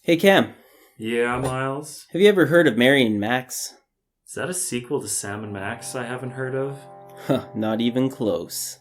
Hey Cam, Yeah, Myles. have you ever heard of Mary and Max? Is that a sequel to Sam and Max I haven't heard of? Huh, not even close.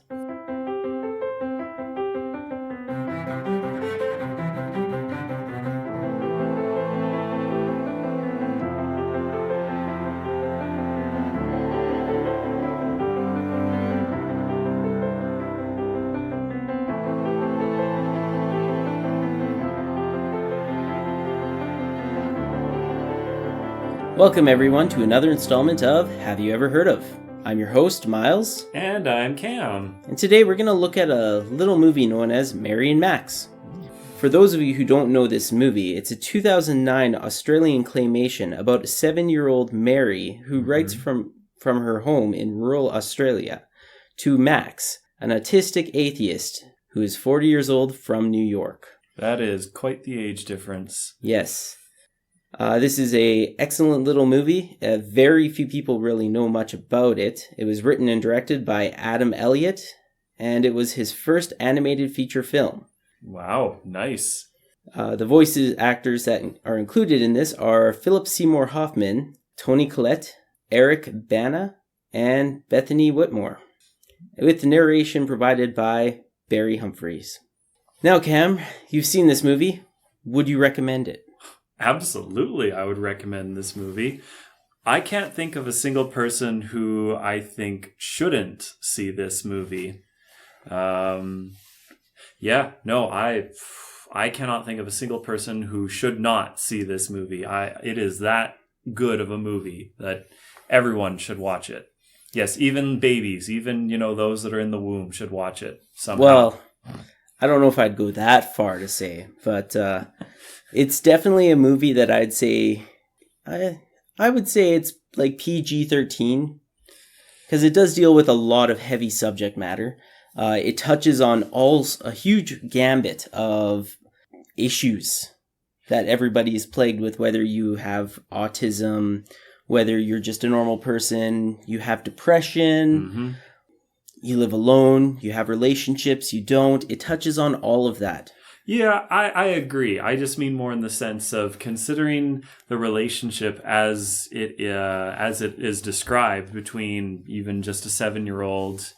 Welcome everyone to another installment of Have You Ever Heard Of? I'm your host, Myles. And I'm Cam. And today we're going to look at a little movie known as Mary and Max. For those of you who don't know this movie, it's a 2009 Australian claymation about a 7-year-old Mary who writes from her home in rural Australia to Max, an autistic atheist who is 40 years old from New York. That is quite the age difference. Yes. This is a excellent little movie. Very few people really know much about it. It was written and directed by Adam Elliott, and it was his first animated feature film. Wow, nice. The voices actors that are included in this are Philip Seymour Hoffman, Toni Collette, Eric Bana, and Bethany Whitmore, with the narration provided by Barry Humphries. Now, Cam, you've seen this movie. Would you recommend it? Absolutely, I would recommend this movie. I can't think of a single person who I think shouldn't see this movie. I cannot think of a single person who should not see this movie. It is that good of a movie that everyone should watch it. Yes, even babies, even those that are in the womb should watch it somehow. Well, I don't know if I'd go that far to say, but it's definitely a movie that I'd say, I would say it's like PG-13, because it does deal with a lot of heavy subject matter. It touches on a huge gambit of issues that everybody is plagued with, whether you have autism, whether you're just a normal person, you have depression, you live alone, you have relationships, you don't. It touches on all of that. Yeah, I agree. I just mean more in the sense of considering the relationship as it is described between even just a 7-year-old.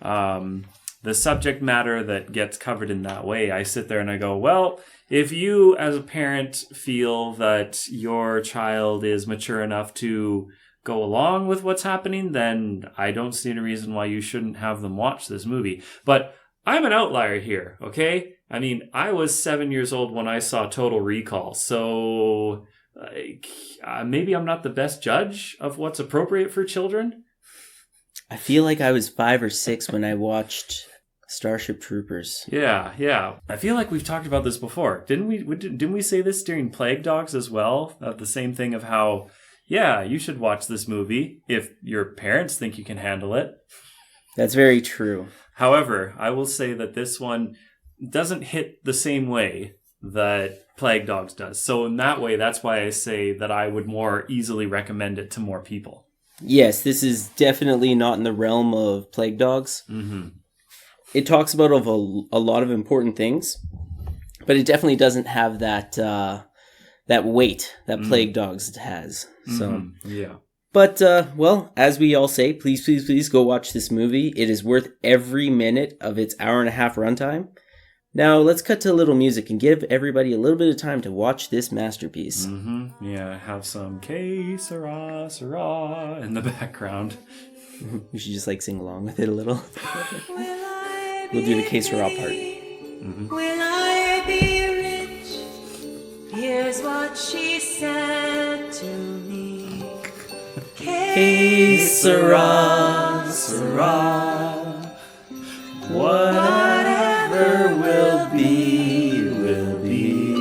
The subject matter that gets covered in that way, I sit there and I go, well, if you as a parent feel that your child is mature enough to go along with what's happening, then I don't see any reason why you shouldn't have them watch this movie. But I'm an outlier here, okay? I mean, I was 7 years old when I saw Total Recall, so maybe I'm not the best judge of what's appropriate for children. I feel like I was 5 or 6 when I watched Starship Troopers. Yeah. I feel like we've talked about this before. Didn't we say this during Plague Dogs as well? The same thing of how, yeah, you should watch this movie if your parents think you can handle it. That's very true. However, I will say that this one doesn't hit the same way that Plague Dogs does. So in that way, that's why I say that I would more easily recommend it to more people. Yes, this is definitely not in the realm of Plague Dogs. Mm-hmm. It talks about a lot of important things, but it definitely doesn't have that weight that Plague Dogs has. So yeah. But, as we all say, please go watch this movie. It is worth every minute of its hour-and-a-half runtime. Now, let's cut to a little music and give everybody a little bit of time to watch this masterpiece. Yeah, have some que sera, sera in the background. We should just, sing along with it a little. We'll do the que sera part. Will I be rich? Here's what she said to me. Que sera, sera. Whatever will be, will be.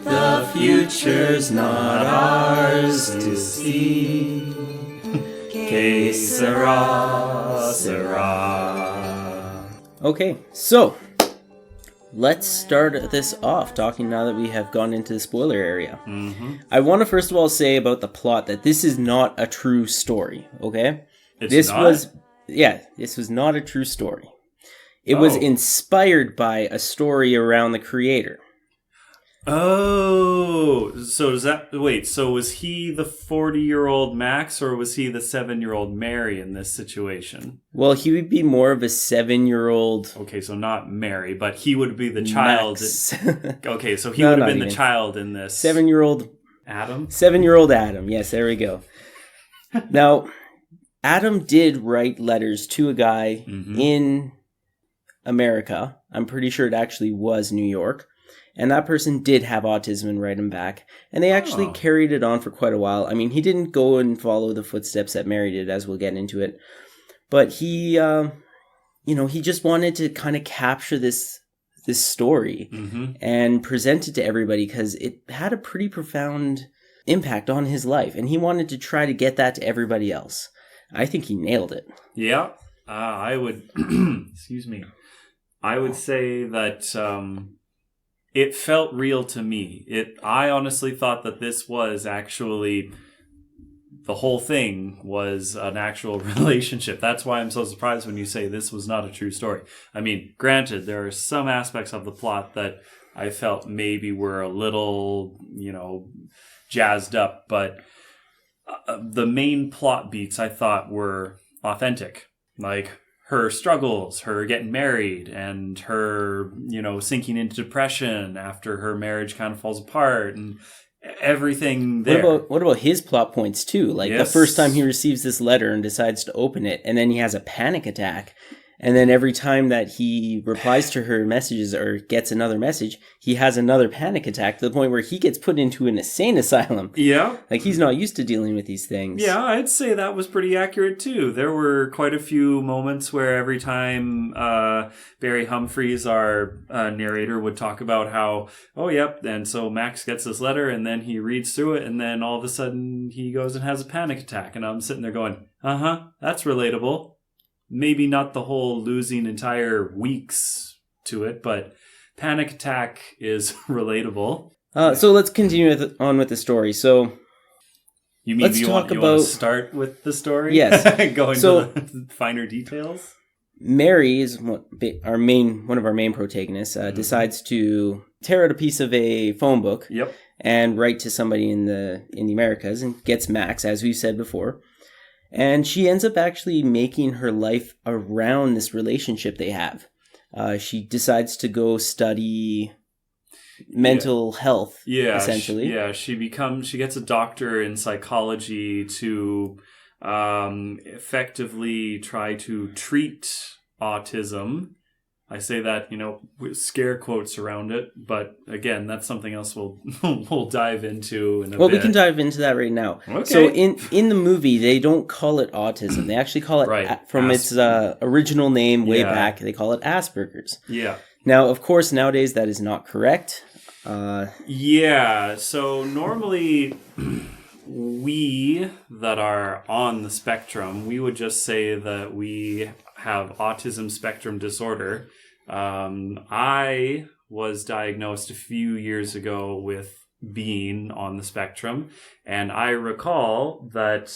The future's not ours to see. Que sera, sera. Okay, so let's start this off talking now that we have gone into the spoiler area. I want to first of all say about the plot that this is not a true story, okay? This was not a true story. It was inspired by a story around the creator. Oh, so does that... Wait, so was he the 40-year-old Max, or was he the 7-year-old Mary in this situation? Well, he would be more of a 7-year-old Okay, so not Mary, but he would be the child. Max. Okay, so he No, would have not been the even. child in this. 7-year-old Adam? 7-year-old Adam. Yes, there we go. Now, Adam did write letters to a guy in America. I'm pretty sure it actually was New York. And that person did have autism and write him back. And they actually carried it on for quite a while. I mean, he didn't go and follow the footsteps that Mary did, as we'll get into it. But he, he just wanted to kind of capture this story and present it to everybody because it had a pretty profound impact on his life. And he wanted to try to get that to everybody else. I think he nailed it. Yeah. I would... excuse me. I would say that... it felt real to me. I honestly thought that this was actually, the whole thing was an actual relationship. That's why I'm so surprised when you say this was not a true story. I mean, granted, there are some aspects of the plot that I felt maybe were a little, jazzed up, but the main plot beats I thought were authentic. Like, her struggles, her getting married, and her, sinking into depression after her marriage kind of falls apart, and everything there. What about his plot points too? Like the first time he receives this letter and decides to open it, and then he has a panic attack. And then every time that he replies to her messages or gets another message, he has another panic attack to the point where he gets put into an insane asylum. Yeah. Like, he's not used to dealing with these things. Yeah, I'd say that was pretty accurate, too. There were quite a few moments where every time Barry Humphries, our narrator, would talk about how, oh, yep, and so Max gets this letter, and then he reads through it, and then all of a sudden he goes and has a panic attack. And I'm sitting there going, that's relatable. Maybe not the whole losing entire weeks to it, but panic attack is relatable. So let's continue on with the story. So you mean you want to start with the story? Yes. Go into the finer details? Mary is one of our main protagonists. Decides to tear out a piece of a phone book. Yep. And write to somebody in the Americas and gets Max, as we said before. And she ends up actually making her life around this relationship they have. She decides to go study mental health, essentially. She gets a doctor in psychology to effectively try to treat autism. I say that, with scare quotes around it, but again, that's something else we'll dive into in a bit. Well, we can dive into that right now. Okay. So in the movie, they don't call it autism. They actually call it, from its original name way back, they call it Asperger's. Yeah. Now, of course, nowadays that is not correct. So normally we that are on the spectrum, we would just say that we have autism spectrum disorder. I was diagnosed a few years ago with being on the spectrum, and I recall that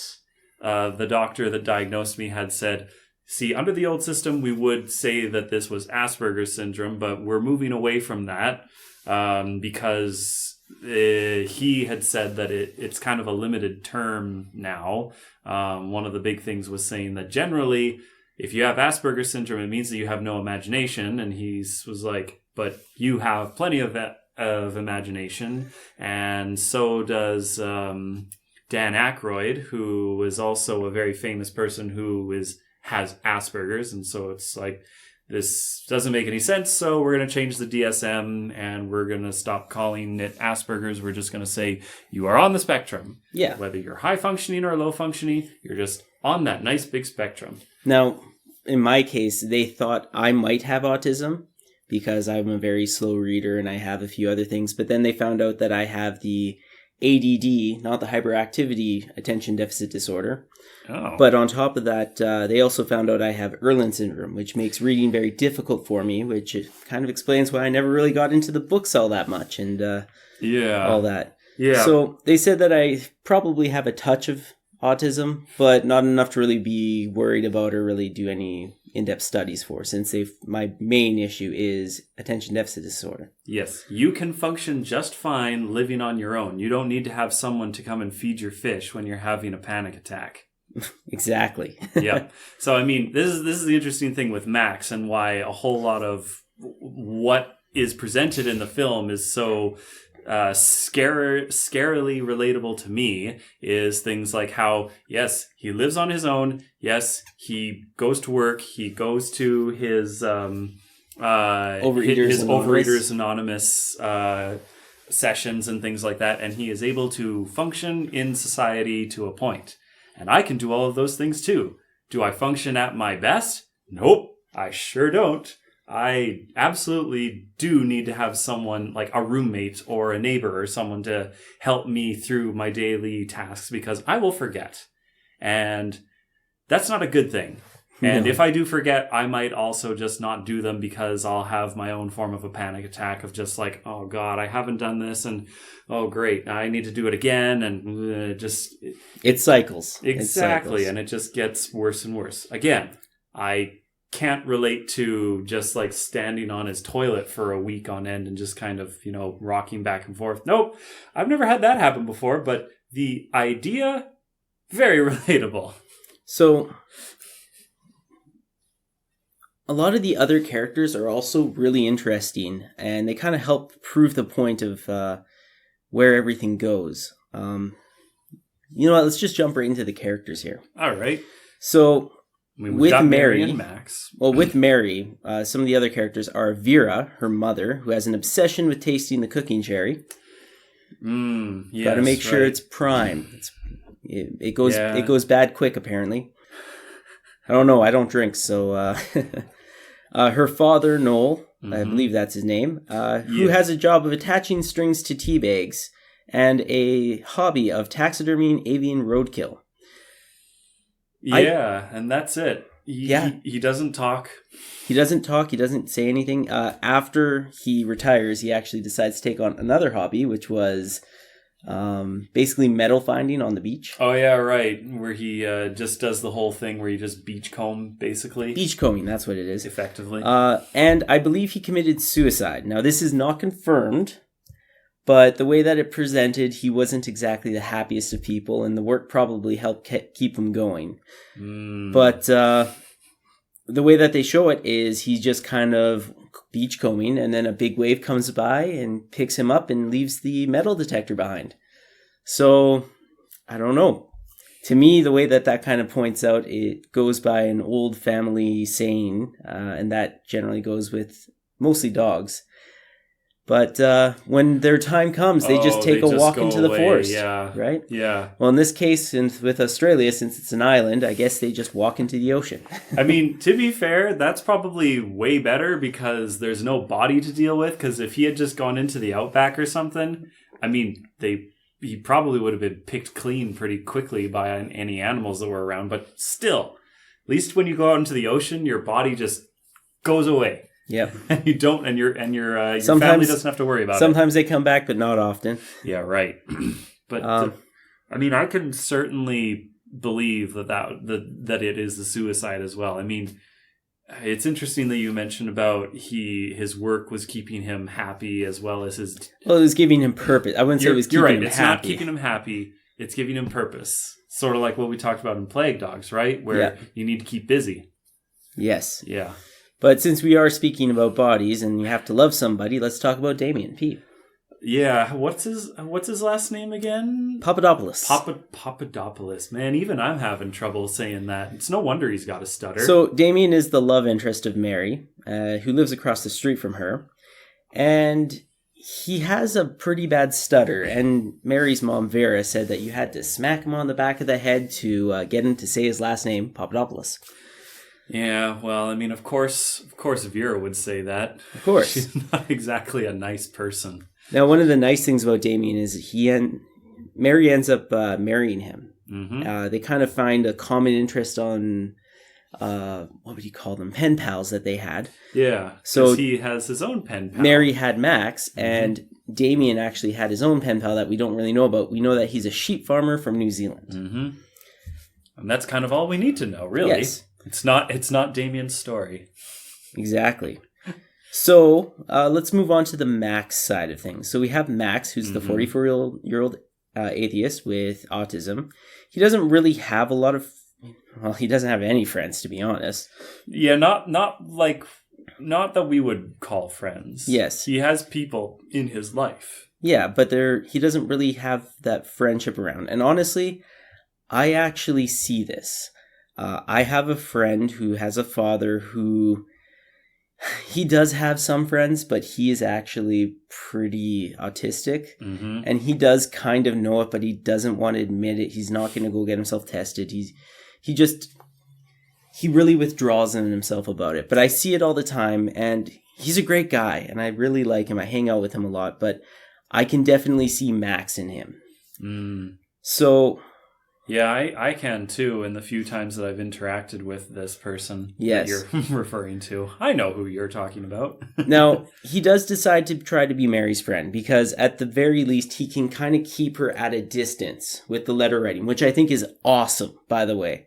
the doctor that diagnosed me had said, see, under the old system, we would say that this was Asperger's syndrome, but we're moving away from that because he had said that it's kind of a limited term now. One of the big things was saying that generally, if you have Asperger's syndrome, it means that you have no imagination. And he was like, but you have plenty of imagination. And so does Dan Aykroyd, who is also a very famous person who has Asperger's. And so it's like, this doesn't make any sense. So we're going to change the DSM and we're going to stop calling it Asperger's. We're just going to say you are on the spectrum. Yeah. Whether you're high functioning or low functioning, you're just on that nice big spectrum. Now, in my case, they thought I might have autism because I'm a very slow reader and I have a few other things. But then they found out that I have the ADD, not the hyperactivity attention deficit disorder. Oh. But on top of that, they also found out I have Irlen syndrome, which makes reading very difficult for me, which kind of explains why I never really got into the books all that much and all that. Yeah. So they said that I probably have a touch of autism, but not enough to really be worried about or really do any in-depth studies for, since my main issue is attention deficit disorder. Yes, you can function just fine living on your own. You don't need to have someone to come and feed your fish when you're having a panic attack. Exactly. Yeah. So, I mean, this is the interesting thing with Max, and why a whole lot of what is presented in the film is so scarily relatable to me, is things like how, yes, he lives on his own. Yes, he goes to work. He goes to his Overeaters Anonymous sessions and things like that, and he is able to function in society to a point. And I can do all of those things too. Do I function at my best? Nope, I sure don't. I absolutely do need to have someone, like a roommate or a neighbor or someone, to help me through my daily tasks, because I will forget. And that's not a good thing. And if I do forget, I might also just not do them, because I'll have my own form of a panic attack of just like, oh God, I haven't done this, and oh great, I need to do it again, and it cycles. Exactly, and it just gets worse and worse. Again, I can't relate to just like standing on his toilet for a week on end and just kind of, rocking back and forth. Nope, I've never had that happen before, but the idea, very relatable. So a lot of the other characters are also really interesting, and they kind of help prove the point of where everything goes. You know what? Let's just jump right into the characters here. All right. So with Mary and Max. Well, with Mary, some of the other characters are Vera, her mother, who has an obsession with tasting the cooking cherry. Yes, got to make sure it's prime. It goes bad quick, apparently. I don't know. I don't drink, so... her father, Noel, I believe that's his name, who has a job of attaching strings to tea bags and a hobby of taxidermying avian roadkill. Yeah, and that's it. He doesn't talk. He doesn't talk. He doesn't say anything. After he retires, he actually decides to take on another hobby, which was basically metal finding on the beach. Oh yeah, right. Where he just does the whole thing where you just beachcomb, basically. Beachcombing, that's what it is. Effectively. And I believe he committed suicide. Now, this is not confirmed, but the way that it presented, he wasn't exactly the happiest of people, and the work probably helped keep him going. But the way that they show it is he's just kind of beachcombing, and then a big wave comes by and picks him up and leaves the metal detector behind. So, I don't know. To me, the way that kind of points out, it goes by an old family saying, and that generally goes with mostly dogs. But when their time comes, they just take a walk into the forest. Yeah. Right? Yeah. Well, in this case, with Australia, since it's an island, I guess they just walk into the ocean. I mean, to be fair, that's probably way better, because there's no body to deal with. Because if he had just gone into the outback or something, I mean, he probably would have been picked clean pretty quickly by any animals that were around. But still, at least when you go out into the ocean, your body just goes away. Yep. And you don't, and your family doesn't have to worry about it. Sometimes they come back, but not often. Yeah, right. But I mean, I can certainly believe that it is the suicide as well. I mean, it's interesting that you mentioned about his work was keeping him happy as well as his. Well, it was giving him purpose. I wouldn't say it was keeping him happy. It's not keeping him happy. It's giving him purpose. Sort of like what we talked about in Plague Dogs, right? Where you need to keep busy. Yes. Yeah. But since we are speaking about bodies and you have to love somebody, let's talk about Damien, Pete. Yeah, what's his last name again? Papadopoulos. Papadopoulos. Man, even I'm having trouble saying that. It's no wonder he's got a stutter. So Damien is the love interest of Mary, who lives across the street from her. And he has a pretty bad stutter. And Mary's mom, Vera, said that you had to smack him on the back of the head to get him to say his last name, Papadopoulos. Yeah, well, I mean, of course Vera would say that. Of course. She's not exactly a nice person. Now, one of the nice things about Damien is Mary ends up marrying him. Mm-hmm. They kind of find a common interest on, what would you call them, pen pals that they had. Yeah, so he has his own pen pal. Mary had Max, and Damien actually had his own pen pal that we don't really know about. We know that he's a sheep farmer from New Zealand. Mm-hmm. And that's kind of all we need to know, really. Yes. It's not Damien's story. Exactly. So let's move on to the Max side of things. So we have Max, who's the 44-year-old atheist with autism. He doesn't really have a lot of, well, he doesn't have any friends, to be honest. Yeah, not that we would call friends. Yes. He has people in his life. Yeah, but he doesn't really have that friendship around. And honestly, I actually see this. I have a friend who has a father who, he does have some friends, but he is actually pretty autistic. Mm-hmm. And he does kind of know it, but he doesn't want to admit it. He's not going to go get himself tested. He really withdraws in himself about it. But I see it all the time, and he's a great guy, and I really like him. I hang out with him a lot, but I can definitely see Max in him. Mm. So... yeah, I can too. In the few times that I've interacted with this person yes. that you're referring to, I know who you're talking about. Now, he does decide to try to be Mary's friend because at the very least, he can kind of keep her at a distance with the letter writing, which I think is awesome, by the way.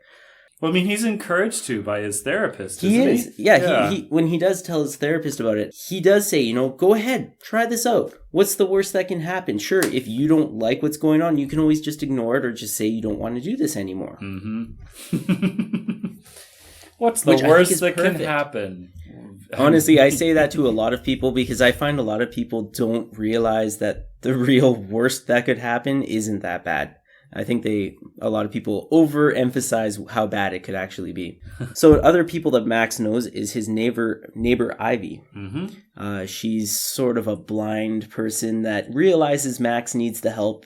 Well, I mean, he's encouraged to by his therapist, He isn't is. he? Yeah, he when he does tell his therapist about it, he does say, go ahead, try this out. What's the worst that can happen? Sure, if you don't like what's going on, you can always just ignore it or just say you don't want to do this anymore. Mm-hmm. What's the worst that can happen? Honestly, I say that to a lot of people because I find a lot of people don't realize that the real worst that could happen isn't that bad. I think a lot of people overemphasize how bad it could actually be. So other people that Max knows is his neighbor Ivy. Mm-hmm. She's sort of a blind person that realizes Max needs the help,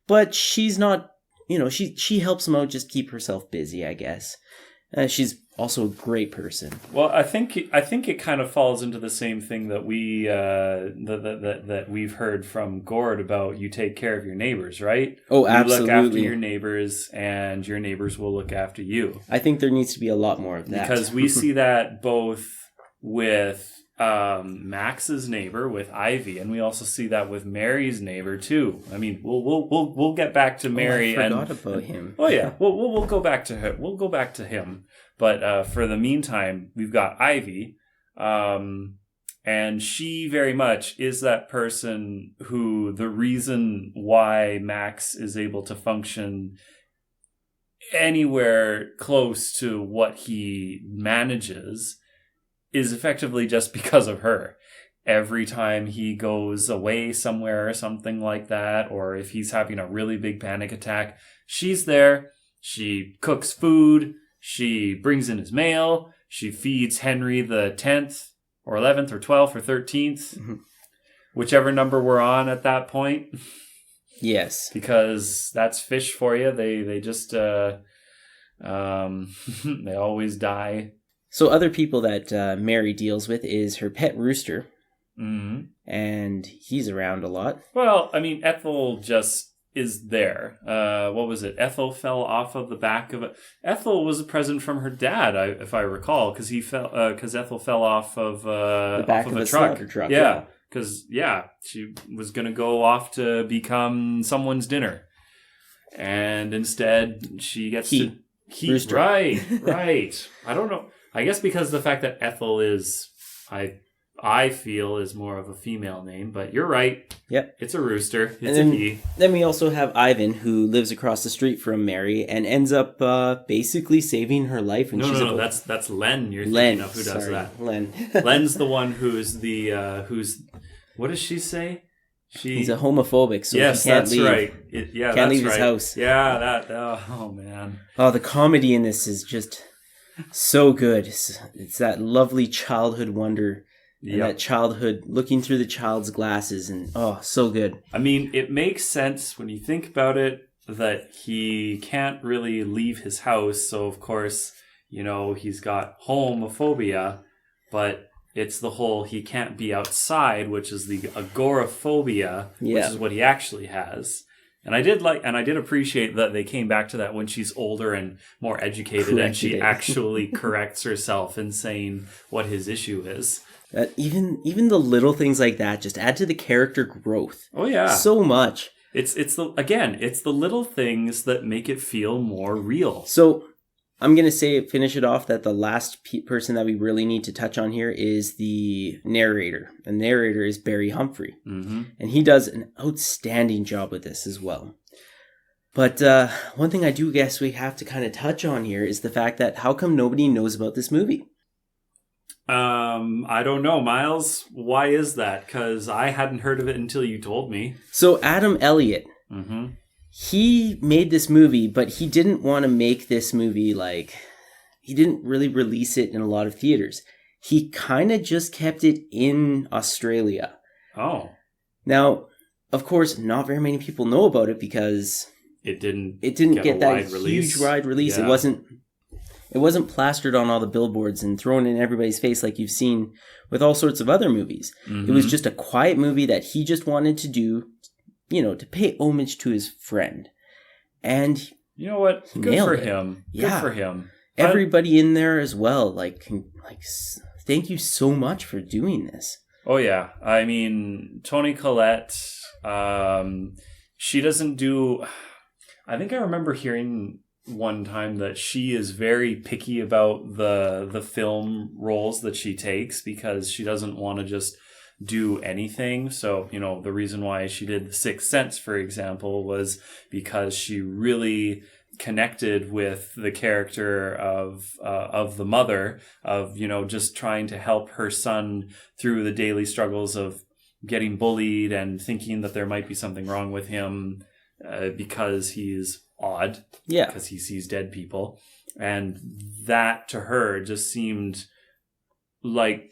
but she's not, she helps him out, just keep herself busy, I guess. She's also a great person. Well, I think it kind of falls into the same thing that that we've heard from Gord about. You take care of your neighbors, right? Oh, absolutely. You look after your neighbors, and your neighbors will look after you. I think there needs to be a lot more of that because we see that both with Max's neighbor, with Ivy, and we also see that with Mary's neighbor too. I mean, we'll get back to Mary. I forgot about him. Oh yeah, we'll go back to her. We'll go back to him. But for the meantime, we've got Ivy, and she very much is that person who the reason why Max is able to function anywhere close to what he manages is effectively just because of her. Every time he goes away somewhere or something like that, or if he's having a really big panic attack, she's there. She cooks food. She brings in his mail. She feeds Henry the 10th or 11th or 12th or 13th, whichever number we're on at that point. Yes. Because that's fish for you. They just, they always die. So other people that Mary deals with is her pet rooster. Mm-hmm. And he's around a lot. Well, I mean, Ethel just is there. What was it? Ethel fell off of the back of it. Ethel was a present from her dad, if I recall, because Ethel fell off of the back of a truck. Yeah, because she was gonna go off to become someone's dinner, and instead she gets to keep. Rooster. Right. I don't know. I guess because the fact that Ethel is, I feel is more of a female name, but you're right. Yep. It's a rooster. It's and a he. Then we also have Ivan, who lives across the street from Mary and ends up basically saving her life. When No, that's Len. You're thinking of who does that. Len. Len's the one who's what does she say? He's a homophobic, so yes, he can't that's leave. Right. Can't leave his house. Yeah, oh man. Oh, the comedy in this is just so good. It's that lovely childhood wonder. And that childhood, looking through the child's glasses, and so good. I mean, it makes sense when you think about it that he can't really leave his house. So, of course, he's got homophobia, but it's the whole he can't be outside, which is the agoraphobia, which is what he actually has. And I did appreciate that they came back to that when she's older and more educated, and she actually corrects herself in saying what his issue is. Even the little things like that just add to the character growth. Oh yeah, so much. It's the little things that make it feel more real. So I'm going to finish it off that the last person that we really need to touch on here is the narrator. The narrator is Barry Humphrey. Mm-hmm. And he does an outstanding job with this as well. But one thing I do guess we have to kind of touch on here is the fact that how come nobody knows about this movie? I don't know, Myles. Why is that? Because I hadn't heard of it until you told me. So Adam Elliott, mm-hmm. he made this movie, but he didn't want to make this movie he didn't really release it in a lot of theaters. He kind of just kept it in Australia. Oh. Now, of course, not very many people know about it because it didn't get that huge wide release. Yeah. It wasn't plastered on all the billboards and thrown in everybody's face like you've seen with all sorts of other movies. Mm-hmm. It was just a quiet movie that he just wanted to do, to pay homage to his friend. And you know what? Good for him. Yeah. Good for him. Everybody in there as well, thank you so much for doing this. Oh yeah. I mean, Toni Collette, she doesn't do... I think I remember hearing one time that she is very picky about the film roles that she takes because she doesn't want to just do anything. So, the reason why she did The Sixth Sense, for example, was because she really connected with the character of the mother, of, just trying to help her son through the daily struggles of getting bullied and thinking that there might be something wrong with him because he's odd. Yeah. Because he sees dead people. And that to her just seemed like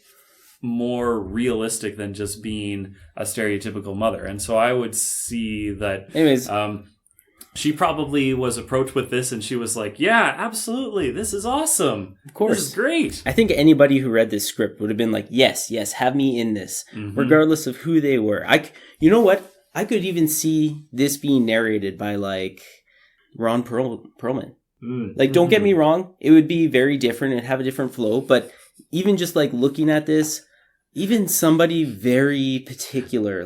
more realistic than just being a stereotypical mother. And so I would see that anyways, she probably was approached with this and she was like, yeah, absolutely. This is awesome. Of course. This is great. I think anybody who read this script would have been like, yes, have me in this, regardless of who they were. You know what? I could even see this being narrated by Ron Perlman. Don't get me wrong, it would be very different and have a different flow, but even just looking at this, even somebody very particular,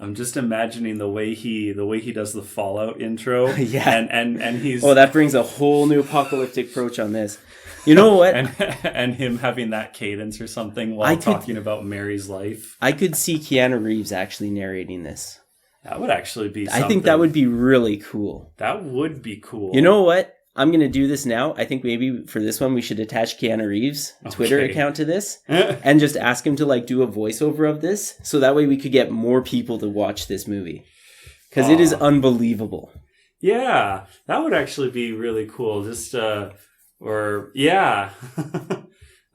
I'm just imagining the way he does the Fallout intro. Yeah. And he's... Oh, that brings a whole new apocalyptic approach on this. You know what? and him having that cadence or something while talking about Mary's life. I could see Keanu Reeves actually narrating this. That would actually be something. I think that would be really cool. That would be cool. You know what? I'm going to do this now. I think maybe for this one, we should attach Keanu Reeves' Twitter account to this and just ask him to do a voiceover of this. So that way we could get more people to watch this movie. Because it is unbelievable. Yeah, that would actually be really cool.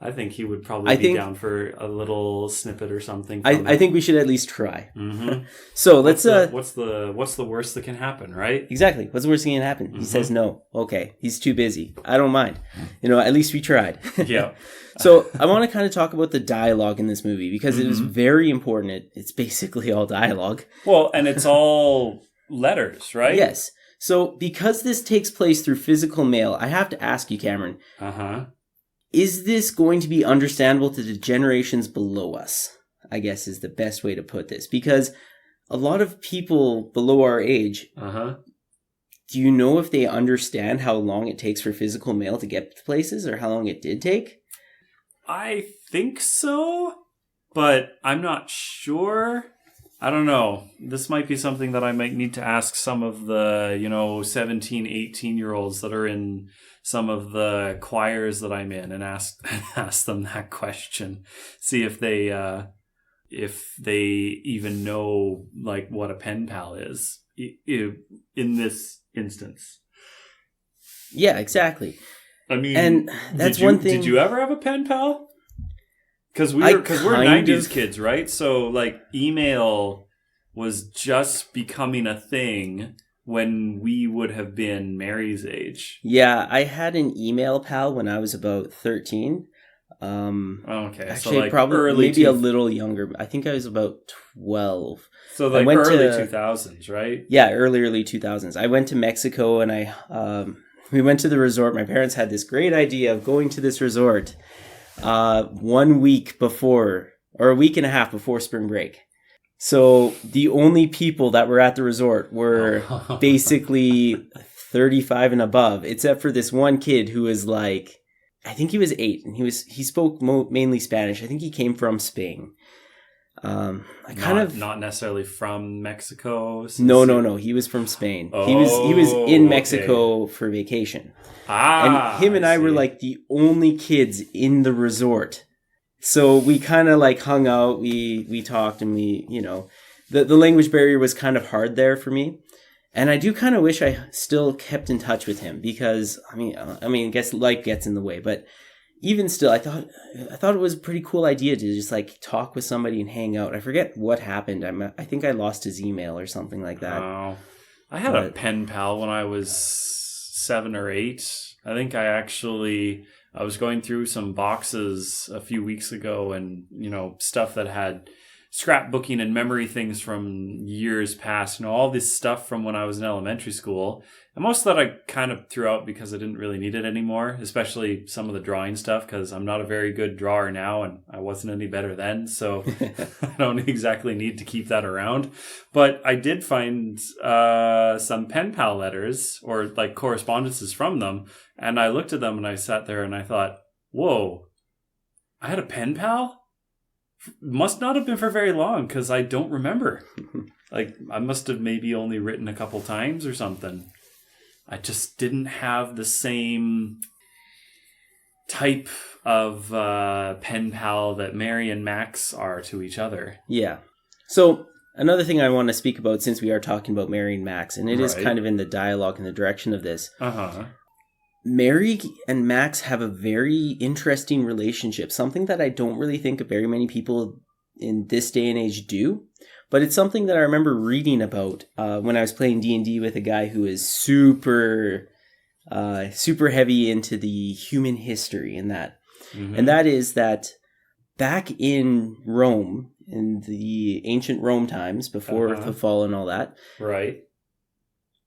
I think he would probably be down for a little snippet or something. I think we should at least try. Mm-hmm. So let's... What's the worst that can happen, right? Exactly. What's the worst that can happen? Mm-hmm. He says no. Okay. He's too busy. I don't mind. At least we tried. Yeah. So I want to kind of talk about the dialogue in this movie because it is very important. It's basically all dialogue. Well, and it's all letters, right? Yes. So because this takes place through physical mail, I have to ask you, Cameron. Uh-huh. Is this going to be understandable to the generations below us? I guess is the best way to put this. Because a lot of people below our age, do you know if they understand how long it takes for physical mail to get to places or how long it did take? I think so, but I'm not sure. I don't know. This might be something that I might need to ask some of the, 17, 18-year-olds that are in some of the choirs that I'm in and ask them that question. See if they even know what a pen pal is in this instance. Yeah, exactly. I mean, and that's one thing. Did you ever have a pen pal? Because we're 90s kids, right? So email was just becoming a thing when we would have been Mary's age. Yeah, I had an email pal when I was about 13. Okay, actually, so probably maybe a little younger. I think I was about 12. So early 2000s, right? Yeah, early 2000s. I went to Mexico and we went to the resort. My parents had this great idea of going to this resort 1 week before, or a week and a half before spring break. So the only people that were at the resort were basically 35 and above, except for this one kid who was like, I think he was 8, and he spoke mainly Spanish. I think he came from Spain. Not necessarily from Mexico. No. He was from Spain. He was in Mexico for vacation. And him and I were like the only kids in the resort. So we kind of like hung out, we talked, and we, the language barrier was kind of hard there for me. And I do kind of wish I still kept in touch with him because, I guess life gets in the way. But even still, I thought it was a pretty cool idea to just like talk with somebody and hang out. I forget what happened. I think I lost his email or something like that. Oh, I had a pen pal when I was 7 or 8. I think I was going through some boxes a few weeks ago and, stuff that had scrapbooking and memory things from years past, all this stuff from when I was in elementary school. And most of that I kind of threw out because I didn't really need it anymore, especially some of the drawing stuff because I'm not a very good drawer now and I wasn't any better then. So I don't exactly need to keep that around. But I did find some pen pal letters or like correspondences from them. And I looked at them and I sat there and I thought, whoa, I had a pen pal? Must not have been for very long because I don't remember. Like I must have maybe only written a couple times or something. I just didn't have the same type of pen pal that Mary and Max are to each other. Yeah. So another thing I want to speak about since we are talking about Mary and Max, and it is kind of in the dialogue and the direction of this. Mary and Max have a very interesting relationship, something that I don't really think very many people in this day and age do, but it's something that I remember reading about when I was playing D&D with a guy who is super heavy into the human history and that. Mm-hmm. And that is that back in Rome, in the ancient Rome times, before the fall and all that, right,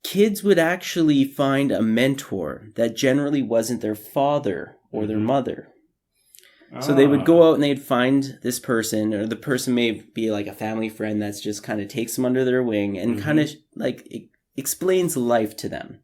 kids would actually find a mentor that generally wasn't their father or their mother. So they would go out and they'd find this person, or the person may be like a family friend that's just kind of takes them under their wing and kind of like explains life to them.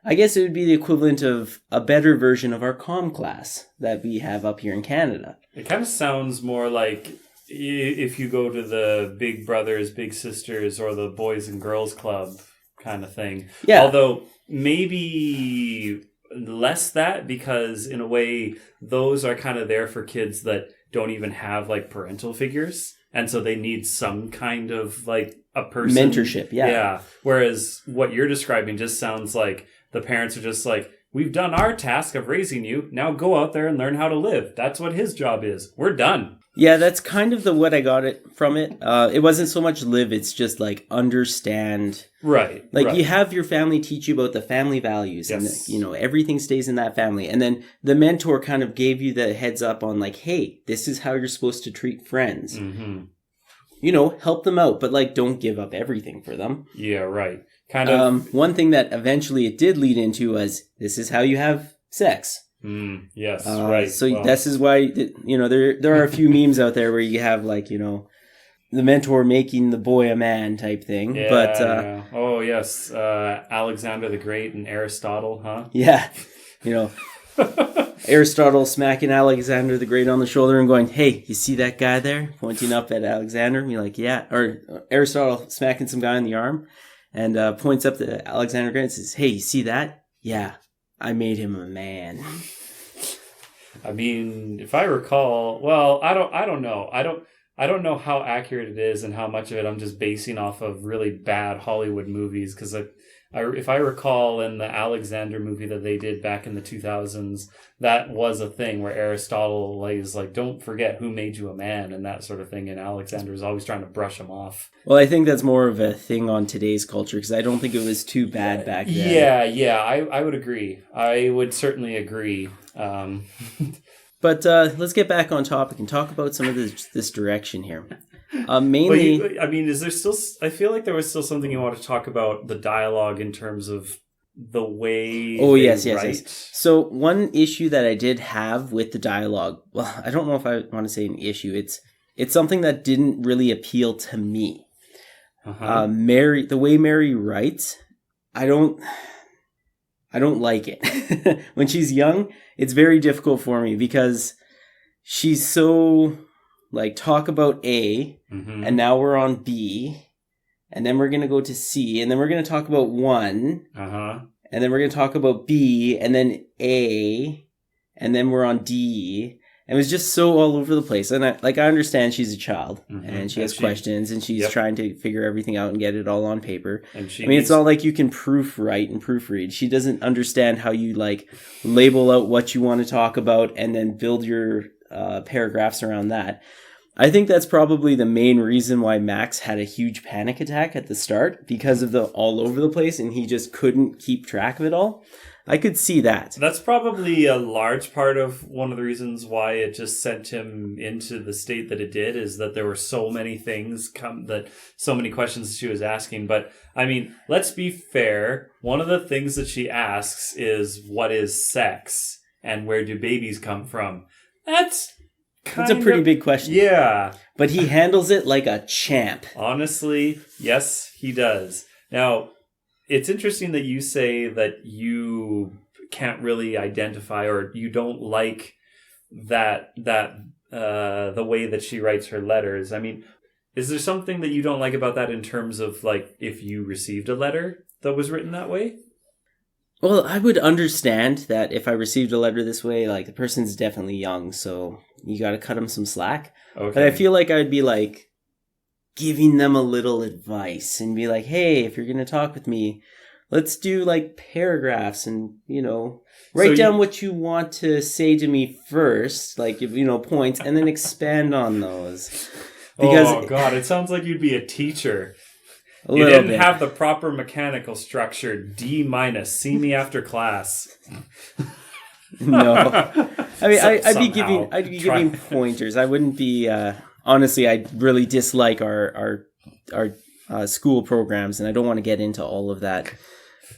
I guess it would be the equivalent of a better version of our comm class that we have up here in Canada. It kind of sounds more like if you go to the Big Brothers, Big Sisters, or the Boys and Girls Club kind of thing. Yeah. Although maybe less that, because in a way those are kind of there for kids that don't even have like parental figures, and so they need some kind of like a person mentorship. Yeah. Whereas what you're describing just sounds like the parents are just like, we've done our task of raising you, now go out there and learn how to live. That's what his job is. We're done. Yeah, that's kind of what I got from it. It wasn't so much live, it's just like understand. Right. Like you have your family teach you about the family values, yes, and everything stays in that family. And then the mentor kind of gave you the heads up on like, hey, this is how you're supposed to treat friends. Mm-hmm. Help them out, but like don't give up everything for them. Yeah, right. Kind of. One thing that eventually it did lead into was, this is how you have sex. Yes, right. So this is why, there are a few memes out there where you have like, the mentor making the boy a man type thing. Yeah, but yeah. Oh, yes. Alexander the Great and Aristotle, huh? Yeah. Aristotle smacking Alexander the Great on the shoulder and going, hey, you see that guy there? Pointing up at Alexander. And you're like, yeah. Or Aristotle smacking some guy on the arm and points up to Alexander the Great and says, hey, you see that? Yeah. I made him a man. I mean, if I recall, well, I don't know. I don't know how accurate it is and how much of it I'm just basing off of really bad Hollywood movies. Because if I recall in the Alexander movie that they did back in the 2000s, that was a thing where Aristotle is like, don't forget who made you a man and that sort of thing. And Alexander is always trying to brush him off. Well, I think that's more of a thing on today's culture because I don't think it was too bad back then. Yeah, I would agree. I would certainly agree. But let's get back on topic and talk about some of this direction here. Mainly, is there still? I feel like there was still something you want to talk about the dialogue in terms of the way. Oh yes. So one issue that I did have with the dialogue, well, I don't know if I want to say an issue. it's something that didn't really appeal to me. Uh-huh. The way Mary writes, I don't like it. When she's young, it's very difficult for me because she's so like talk about A, and now we're on B, and then we're going to go to C, and then we're going to talk about 1, and then we're going to talk about B, and then A, and then we're on D. And it was just so all over the place. And I understand she's a child, and she has questions, and she's trying to figure everything out and get it all on paper. And it's not like you can proofwrite and proofread. She doesn't understand how you like label out what you want to talk about and then build your paragraphs around that. I think that's probably the main reason why Max had a huge panic attack at the start, because of the all over the place, and he just couldn't keep track of it all. I could see that. That's probably a large part of one of the reasons why it just sent him into the state that it did, is that there were so many things so many questions she was asking. But I mean, let's be fair. One of the things that she asks is, what is sex and where do babies come from? It's a pretty big question. Yeah. But he handles it like a champ. Honestly, yes, he does. Now, it's interesting that you say that you can't really identify, or you don't like the way that she writes her letters. I mean, is there something that you don't like about that in terms of like if you received a letter that was written that way? Well, I would understand that if I received a letter this way, like the person's definitely young, so you got to cut them some slack. Okay. But I feel like I'd be like giving them a little advice and be like, hey, if you're going to talk with me, let's do like paragraphs and, write down what you want to say to me first, like, points, and then expand on those. Because, oh, God, it sounds like you'd be a teacher. You didn't have the proper mechanical structure. D-, see me after class. No. I mean, I'd be giving pointers. I wouldn't be... honestly, I really dislike our school programs, and I don't want to get into all of that.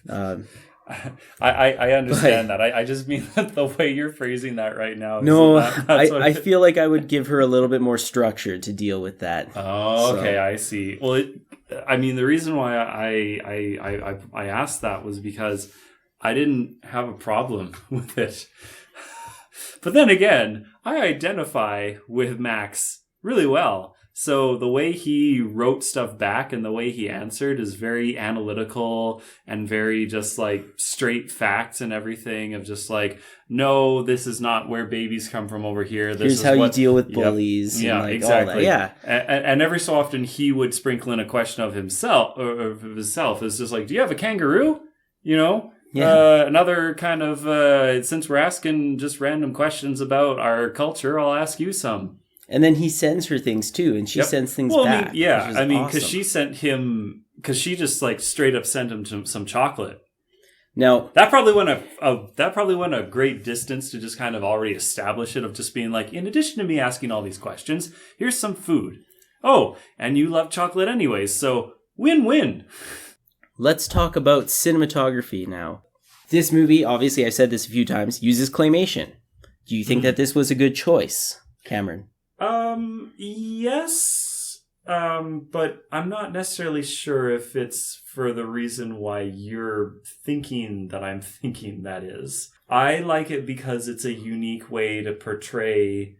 I understand that. I just mean that the way you're phrasing that right now. No, I feel like I would give her a little bit more structure to deal with that. Oh, okay, I see. Well, the reason why I asked that was because I didn't have a problem with it. But then again, I identify with Max really well. So the way he wrote stuff back and the way he answered is very analytical and very just like straight facts and everything of just like, no, this is not where babies come from over here. Here's how you deal with bullies. Yeah, and like exactly. All that. Yeah. And every so often he would sprinkle in a question of himself It's just like, do you have a kangaroo? Yeah. Another kind of, since we're asking just random questions about our culture, I'll ask you some. And then he sends her things too, and she sends things back. Because she sent him, because she just like straight up sent him some chocolate. Now that probably went a great distance to just kind of already establish it, of just being like, in addition to me asking all these questions, here's some food. Oh, and you love chocolate anyways, so win-win. Let's talk about cinematography now. This movie, obviously, I've said this a few times, uses claymation. Do you think that this was a good choice, Cameron? Yes, but I'm not necessarily sure if it's for the reason why you're thinking that I'm thinking that is. I like it because it's a unique way to portray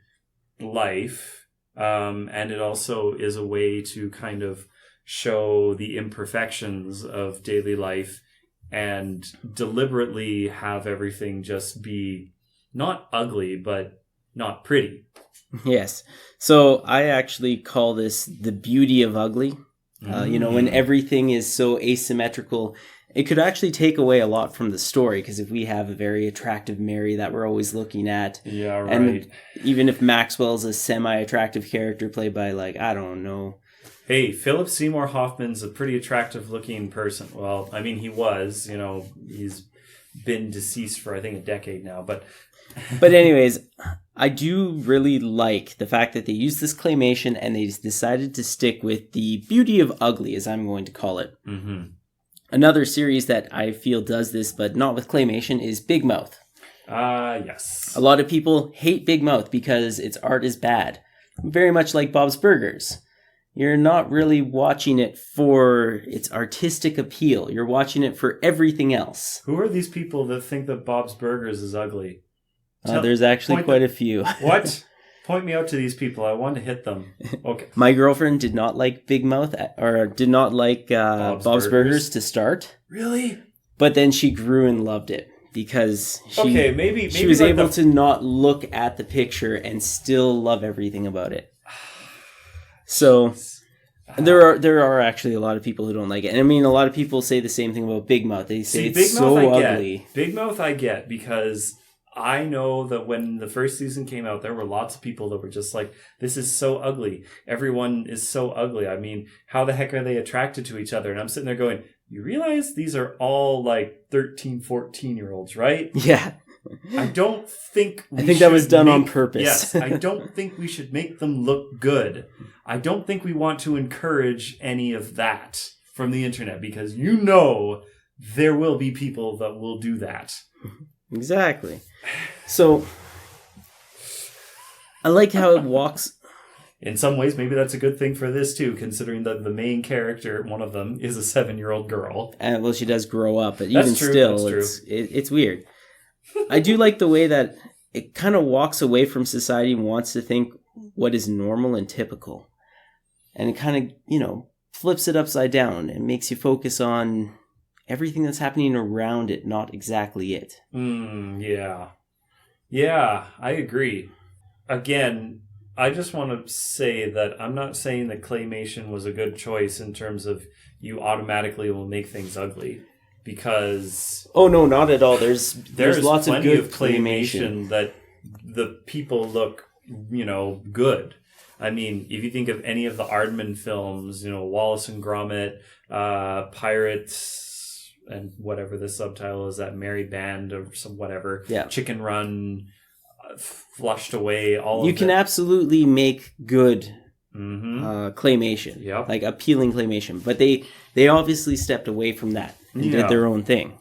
life, and it also is a way to kind of show the imperfections of daily life and deliberately have everything just be not ugly, but not pretty. Yes. So I actually call this the beauty of ugly. When everything is so asymmetrical, it could actually take away a lot from the story, because if we have a very attractive Mary that we're always looking at, yeah, right. And even if Maxwell's a semi-attractive character played by, like, I don't know. Hey, Philip Seymour Hoffman's a pretty attractive looking person. Well, I mean, he was, he's been deceased for, I think, a decade now, but... But anyways, I do really like the fact that they used this claymation and they decided to stick with the beauty of ugly, as I'm going to call it. Mm-hmm. Another series that I feel does this, but not with claymation, is Big Mouth. Yes. A lot of people hate Big Mouth because its art is bad. very much like Bob's Burgers. You're not really watching it for its artistic appeal. You're watching it for everything else. Who are these people that think that Bob's Burgers is ugly? There's actually quite a few. What? Point me out to these people. I want to hit them. Okay. My girlfriend did not like Big Mouth, or did not like Bob's Burgers to start. Really? But then she grew and loved it because maybe she was like able to not look at the picture and still love everything about it. So there are actually a lot of people who don't like it. And I mean, a lot of people say the same thing about Big Mouth. They say it's so ugly. Big Mouth I get because I know that when the first season came out, there were lots of people that were just like, this is so ugly. Everyone is so ugly. I mean, how the heck are they attracted to each other? And I'm sitting there going, you realize these are all like 13, 14-year-olds, right? Yeah. I don't think that was done on purpose. Yes, I don't think we should make them look good. I don't think we want to encourage any of that from the internet because there will be people that will do that. Exactly. So I like how it walks. In some ways, maybe that's a good thing for this too, considering that the main character, one of them, is a 7-year-old girl. And well, she does grow up, but that's even true, still, it's weird. I do like the way that it kind of walks away from society and wants to think what is normal and typical. And it kind of, flips it upside down and makes you focus on everything that's happening around it, not exactly it. Yeah. Yeah, I agree. Again, I just want to say that I'm not saying that claymation was a good choice in terms of you automatically will make things ugly. Because oh no, not at all. There's lots of good claymation that the people look, good. I mean, if you think of any of the Aardman films, Wallace and Gromit, Pirates, and whatever the subtitle is, that Merry Band or some whatever, Chicken Run, Flushed Away, all. You can absolutely make good claymation, like appealing claymation, but they obviously stepped away from that. And did their own thing.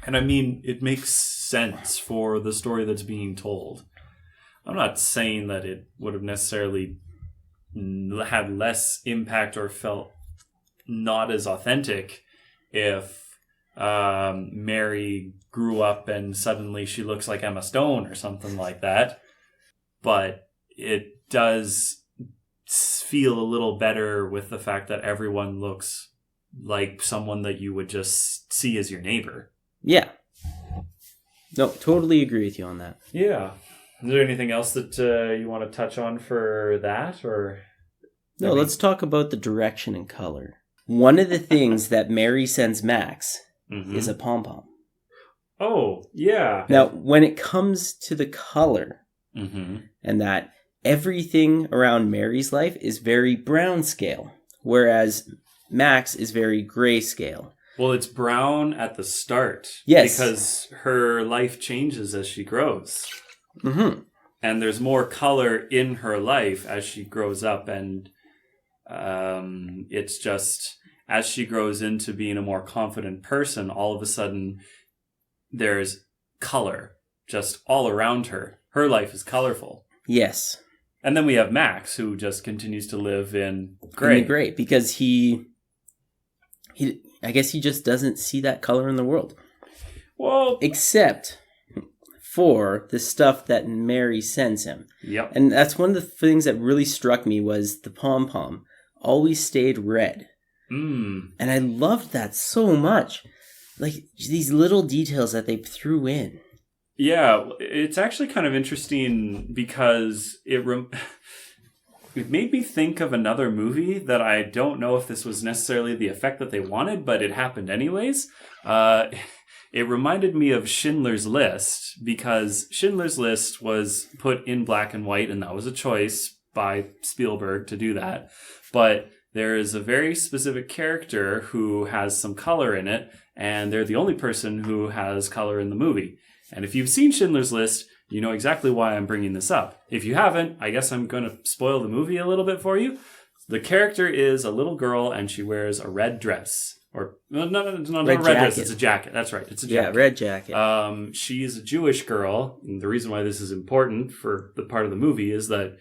And I mean, it makes sense for the story that's being told. I'm not saying that it would have necessarily had less impact or felt not as authentic if Mary grew up and suddenly she looks like Emma Stone or something like that. But it does feel a little better with the fact that everyone looks like someone that you would just see as your neighbor. Yeah. No, totally agree with you on that. Yeah. Is there anything else that you want to touch on for that? Or no, let's talk about the direction and color. One of the things that Mary sends Max is a pom-pom. Oh, yeah. Now, when it comes to the color and that, everything around Mary's life is very brown scale, whereas Max is very grayscale. Well, it's brown at the start. Yes. Because her life changes as she grows. Mm-hmm. And there's more color in her life as she grows up. And it's just, as she grows into being a more confident person, all of a sudden, there's color just all around her. Her life is colorful. Yes. And then we have Max, who just continues to live in gray. In the gray, because I guess he just doesn't see that color in the world. Well, except for the stuff that Mary sends him. Yep. And that's one of the things that really struck me was the pom-pom always stayed red. And I loved that so much. Like, these little details that they threw in. Yeah, it's actually kind of interesting because it made me think of another movie that I don't know if this was necessarily the effect that they wanted, but it happened anyways. It reminded me of Schindler's List because Schindler's List was put in black and white, and that was a choice by Spielberg to do that. But there is a very specific character who has some color in it, and they're the only person who has color in the movie. And if you've seen Schindler's List, you know exactly why I'm bringing this up. If you haven't, I guess I'm going to spoil the movie a little bit for you. The character is a little girl, and she wears a red dress. Or, no, it's not a red dress, it's a jacket. That's right, it's a jacket. Yeah, red jacket. She is a Jewish girl, and the reason why this is important for the part of the movie is that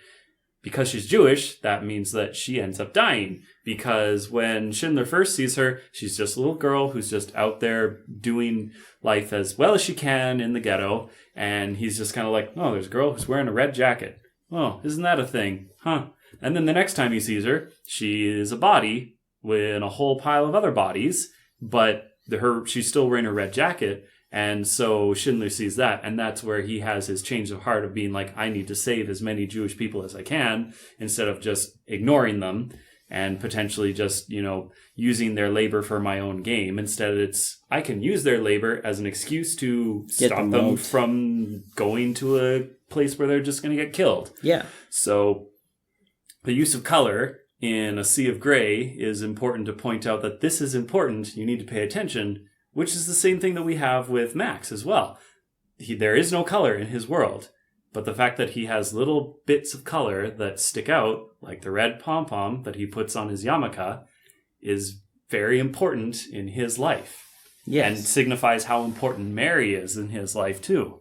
because she's Jewish, that means that she ends up dying. Because when Schindler first sees her, she's just a little girl who's just out there doing life as well as she can in the ghetto. And he's just kind of like, oh, there's a girl who's wearing a red jacket. Oh, isn't that a thing? Huh. And then the next time he sees her, she is a body with a whole pile of other bodies, but she's still wearing a red jacket. And so Schindler sees that, and that's where he has his change of heart of being like, I need to save as many Jewish people as I can, instead of just ignoring them and potentially just, using their labor for my own game. Instead, I can use their labor as an excuse to stop them from going to a place where they're just going to get killed. Yeah. So the use of color in A Sea of Grey is important to point out that this is important. You need to pay attention, which is the same thing that we have with Max as well. There is no color in his world, but the fact that he has little bits of color that stick out, like the red pom-pom that he puts on his yarmulke, is very important in his life. Yes. And signifies how important Mary is in his life too.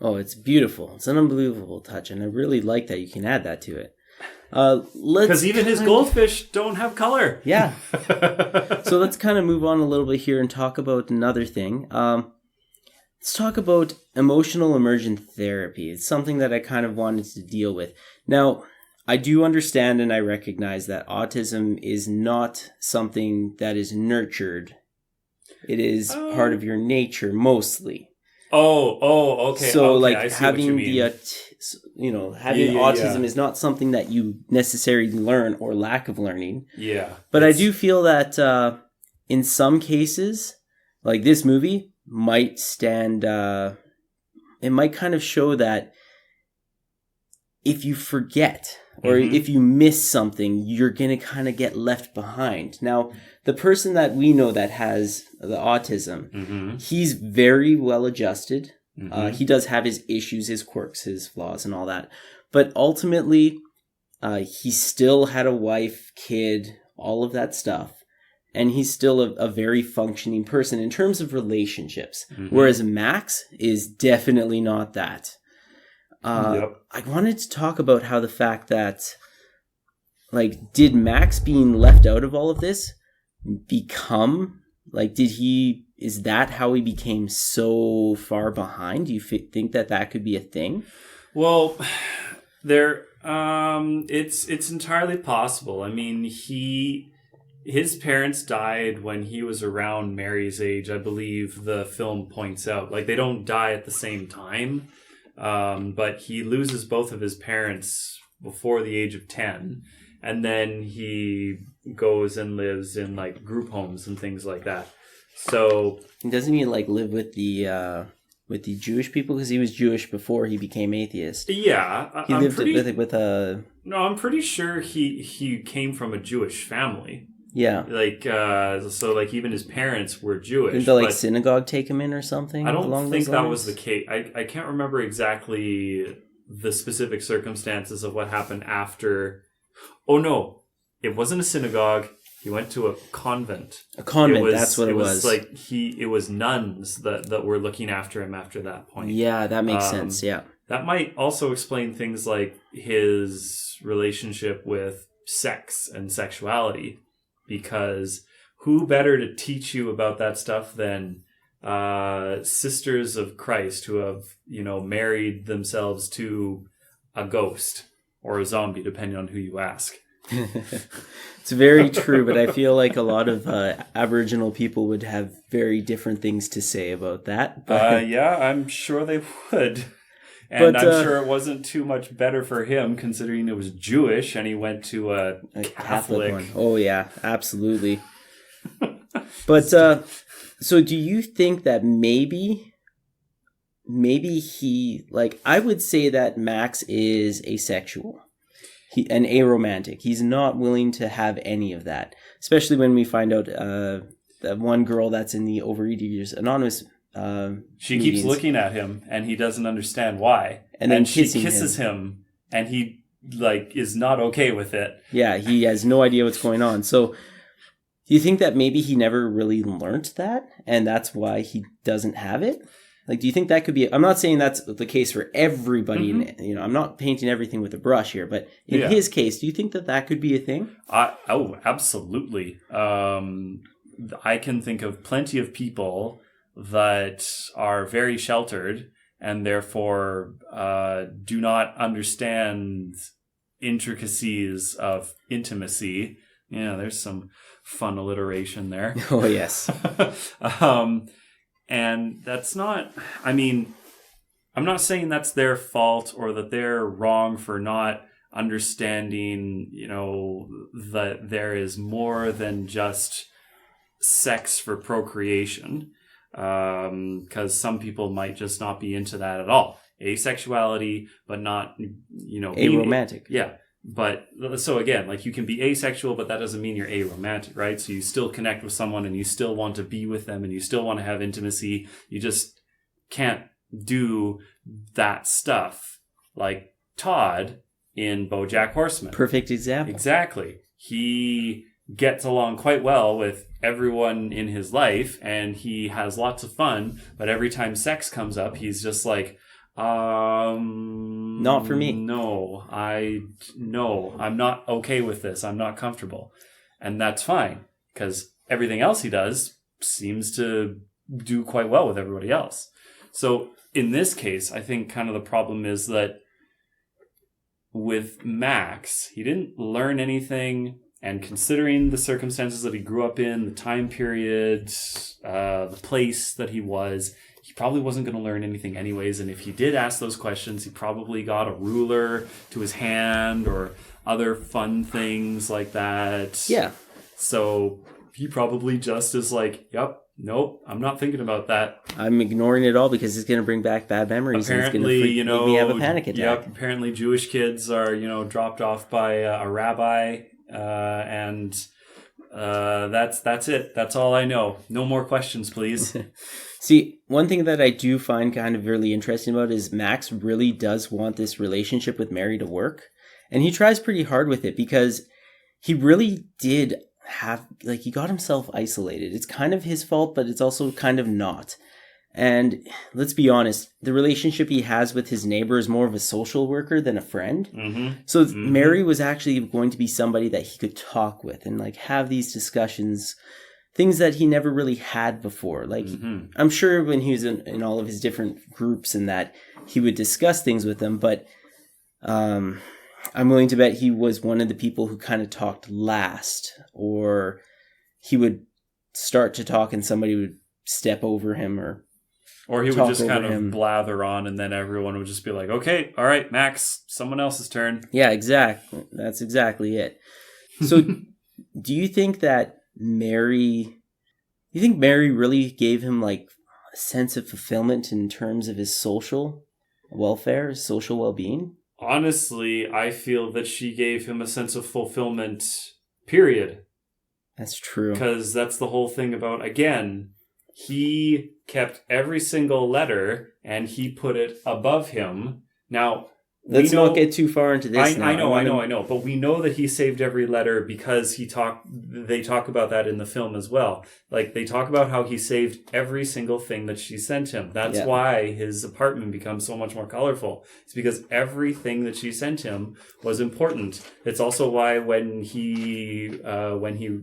Oh, it's beautiful. It's an unbelievable touch, and I really like that you can add that to it. Because even his goldfish don't have color. Yeah. So let's kind of move on a little bit here and talk about another thing. Let's talk about emotional immersion therapy. It's something that I kind of wanted to deal with. Now, I do understand and I recognize that autism is not something that is nurtured. It is part of your nature mostly. Oh, okay. So, okay, like, having autism is not something that you necessarily learn or lack of learning. Yeah. But I do feel that in some cases, like this movie might stand, it might kind of show that if you forget or if you miss something, you're going to kind of get left behind. Now, the person that we know that has the autism, he's very well adjusted. He does have his issues, his quirks, his flaws, and all that. But ultimately, he still had a wife, kid, all of that stuff. And he's still a very functioning person in terms of relationships. Whereas Max is definitely not that. I wanted to talk about how the fact that, like, did Max being left out of all of this become, like, is that how he became so far behind? Do you think that could be a thing? Well, it's entirely possible. I mean, his parents died when he was around Mary's age, I believe the film points out. Like, they don't die at the same time, but he loses both of his parents before the age of 10. And then he goes and lives in, like, group homes and things like that. So doesn't he, like, live with the Jewish people? Because he was Jewish before he became atheist. Yeah, he lived with a. No, I'm pretty sure he came from a Jewish family. Yeah, like so, like, even his parents were Jewish. Didn't the synagogue take him in or something? I don't think that was the case. I can't remember exactly the specific circumstances of what happened after. Oh no, it wasn't a synagogue. He went to a convent. A convent, that's what it was. Like it was nuns that were looking after him after that point. Yeah, that makes sense. Yeah, that might also explain things like his relationship with sex and sexuality, because who better to teach you about that stuff than sisters of Christ who have, married themselves to a ghost or a zombie, depending on who you ask. It's very true, but I feel like a lot of Aboriginal people would have very different things to say about that. But, yeah, I'm sure they would. And I'm sure it wasn't too much better for him, considering it was Jewish and he went to a Catholic one. Oh, yeah, absolutely. But so do you think that maybe he, like, I would say that Max is asexual. And aromantic. He's not willing to have any of that. Especially when we find out that one girl that's in the Overeaters Anonymous she keeps looking at him and he doesn't understand why. And then she kisses him and he, like, is not okay with it. Yeah, he has no idea what's going on. So do you think that maybe he never really learned that and that's why he doesn't have it? Like, do you think that could be? I'm not saying that's the case for everybody. Mm-hmm. I'm not painting everything with a brush here, but in his case, do you think that could be a thing? Absolutely. I can think of plenty of people that are very sheltered and therefore do not understand intricacies of intimacy. Yeah, there's some fun alliteration there. Oh, yes. And that's not, I mean, I'm not saying that's their fault or that they're wrong for not understanding, that there is more than just sex for procreation. Because some people might just not be into that at all. Asexuality, but not, aromantic. Yeah. But so again, like you can be asexual, but that doesn't mean you're aromantic, right? So you still connect with someone and you still want to be with them and you still want to have intimacy. You just can't do that stuff like Todd in BoJack Horseman. Perfect example. Exactly. He gets along quite well with everyone in his life and he has lots of fun, but every time sex comes up, he's just like, not for me. No, I'm not okay with this. I'm not comfortable. And that's fine because everything else he does seems to do quite well with everybody else. So in this case, I think kind of the problem is that with Max, he didn't learn anything. And considering the circumstances that he grew up in, the time period, the place that he was, he probably wasn't going to learn anything anyways. And if he did ask those questions, he probably got a ruler to his hand or other fun things like that. Yeah. So he probably just is like, yep, nope, I'm not thinking about that. I'm ignoring it all because it's going to bring back bad memories. Apparently, and it's going to make me have a panic attack. Yep, apparently Jewish kids are, dropped off by a rabbi. And that's it. That's all I know. No more questions, please. See, one thing that I do find kind of really interesting about is Max really does want this relationship with Mary to work. And he tries pretty hard with it because he really did he got himself isolated. It's kind of his fault, but it's also kind of not. And let's be honest, the relationship he has with his neighbor is more of a social worker than a friend. Mm-hmm. So Mary was actually going to be somebody that he could talk with and have these discussions, things that he never really had before. I'm sure when he was in all of his different groups and that he would discuss things with them, but I'm willing to bet he was one of the people who kind of talked last, or he would start to talk and somebody would step over him or he would just kind of blather on and then everyone would just be like, okay, all right, Max, someone else's turn. Yeah, exactly. That's exactly it. So do you think that Mary really gave him a sense of fulfillment in terms of his social welfare, his social well-being? Honestly, I feel that she gave him a sense of fulfillment, period. That's true. Because that's the whole thing about, again, he kept every single letter and he put it above him. Now, let's not get too far into this. I know. But we know that he saved every letter because they talk about that in the film as well. They talk about how he saved every single thing that she sent him. That's why his apartment becomes so much more colorful. It's because everything that she sent him was important. It's also why when he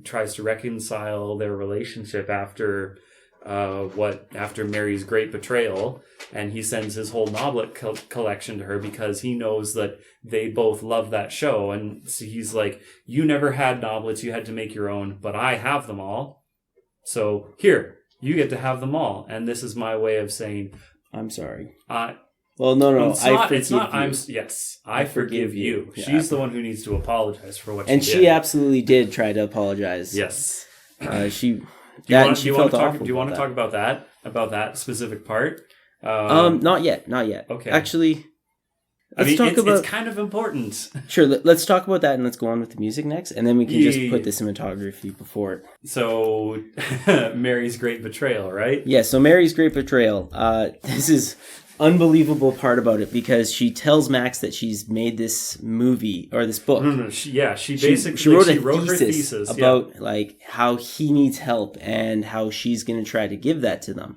tries to reconcile their relationship after Mary's great betrayal, and he sends his whole Noblet collection to her because he knows that they both love that show. And so he's like, you never had Noblets, you had to make your own, but I have them all. So here, you get to have them all. And this is my way of saying, I'm sorry. Well, no, I forgive you. Yeah. She's the one who needs to apologize for what she did. And she absolutely did try to apologize. Yes. She... Do you want to talk about that specific part? Not yet. Okay. Actually, it's kind of important. Sure. Let's talk about that and let's go on with the music next, and then we can just put the cinematography before it. So, Mary's great betrayal, right? Yeah. So Mary's great betrayal. This is unbelievable part about it because she tells Max that she's made this movie or this book. No. She wrote her thesis about how he needs help and how she's going to try to give that to them.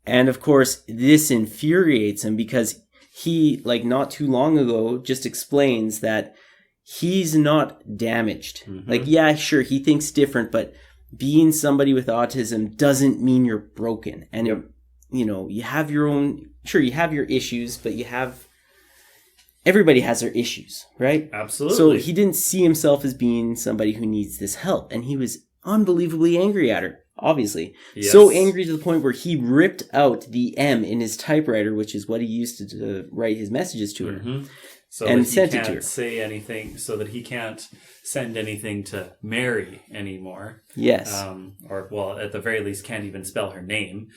And of course, this infuriates him because he, like not too long ago, just explains that he's not damaged. Like, yeah, sure, he thinks different, but being somebody with autism doesn't mean you're broken. And, you know, you have your own, sure, you have your issues, but everybody has their issues, right? Absolutely. So he didn't see himself as being somebody who needs this help. And he was unbelievably angry at her, obviously. Yes. So angry to the point where he ripped out the M in his typewriter, which is what he used to write his messages to her. So And that sent he it to her. can't say anything, so that he can't send anything to Mary anymore. Yes. Or, well, at the very least, can't even spell her name.